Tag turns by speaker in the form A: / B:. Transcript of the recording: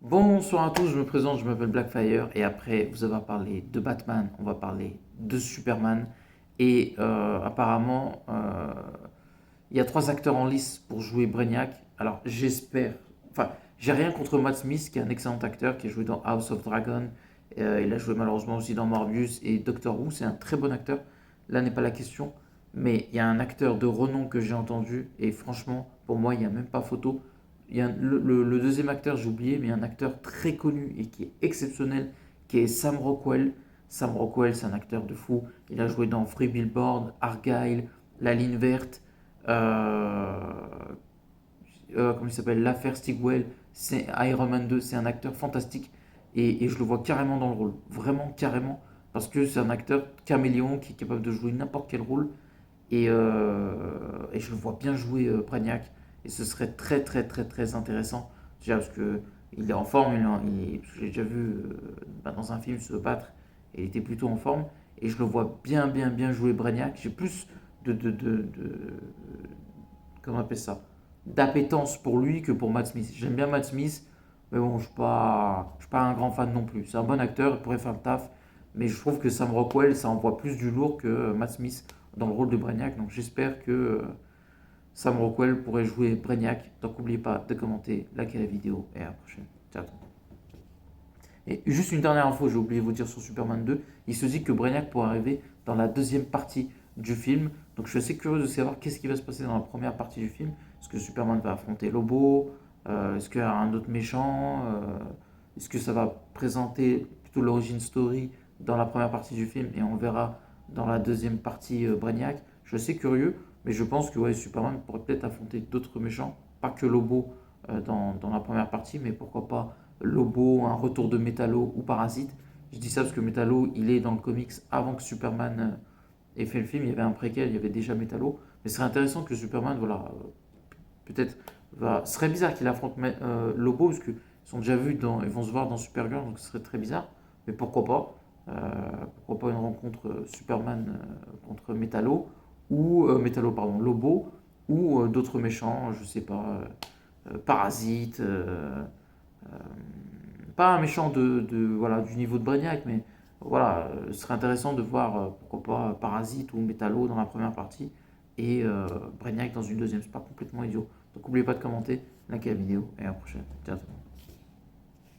A: Bonsoir à tous, je me présente, je m'appelle Blackfire et après vous avoir parlé de Batman, on va parler de Superman et apparemment il y a trois acteurs en lice pour jouer Brainiac. Alors j'espère, enfin j'ai rien contre Matt Smith qui est un excellent acteur qui a joué dans House of Dragon, il a joué malheureusement aussi dans Morbius et Doctor Who, c'est un très bon acteur, là n'est pas la question, mais il y a un acteur de renom que j'ai entendu et franchement pour moi il n'y a même pas photo. Il y a le deuxième acteur, j'ai oublié, mais il y a un acteur très connu et qui est exceptionnel, qui est Sam Rockwell. Sam Rockwell, c'est un acteur de fou. Il a joué dans Free Billboard, Argyle, La Ligne Verte, euh, comment il s'appelle, L'Affaire Stigwell, c'est Iron Man 2. C'est un acteur fantastique et je le vois carrément dans le rôle. Vraiment carrément. Parce que c'est un acteur caméléon qui est capable de jouer n'importe quel rôle et je le vois bien jouer Brainiac. Et ce serait très très très très intéressant. Déjà parce que il est en forme, j'ai déjà vu dans un film se battre, et il était plutôt en forme. Et je le vois bien bien bien jouer Brainiac. J'ai plus comment on appelle ça, d'appétence pour lui que pour Matt Smith. J'aime bien Matt Smith, mais bon, je suis pas un grand fan non plus. C'est un bon acteur, il pourrait faire le taf, mais je trouve que Sam Rockwell, ça envoie plus du lourd que Matt Smith dans le rôle de Brainiac. Donc j'espère que Sam Rockwell pourrait jouer Brainiac. Donc n'oubliez pas de commenter, liker la vidéo et à la prochaine. Ciao. Et juste une dernière info, j'ai oublié de vous dire sur Superman 2, il se dit que Brainiac pourrait arriver dans la deuxième partie du film. Donc je suis assez curieux de savoir qu'est-ce qui va se passer dans la première partie du film. Est-ce que Superman va affronter Lobo? Est-ce qu'il y a un autre méchant? Est-ce que ça va présenter plutôt l'origine story dans la première partie du film et on verra dans la deuxième partie Brainiac? Je suis assez curieux, mais je pense que ouais, Superman pourrait peut-être affronter d'autres méchants, pas que Lobo dans la première partie, mais pourquoi pas Lobo, un retour de Metallo ou Parasite. Je dis ça parce que Metallo, il est dans le comics avant que Superman ait fait le film. Il y avait un préquel, il y avait déjà Metallo. Mais ce serait intéressant que Superman, voilà, peut-être va. Ce serait bizarre qu'il affronte Lobo parce qu'ils sont déjà vus dans, ils vont se voir dans Supergirl, donc ce serait très bizarre. Mais pourquoi pas pourquoi pas une rencontre Superman contre Metallo ou Metallo pardon Lobo ou d'autres méchants, je sais pas, Parasite. Euh, Pas un méchant voilà, du niveau de Brainiac, mais voilà, ce serait intéressant de voir, pourquoi pas, Parasite ou Metallo dans la première partie et Brainiac dans une deuxième. C'est pas complètement idiot. Donc n'oubliez pas de commenter, liker la vidéo et à la prochaine. Ciao.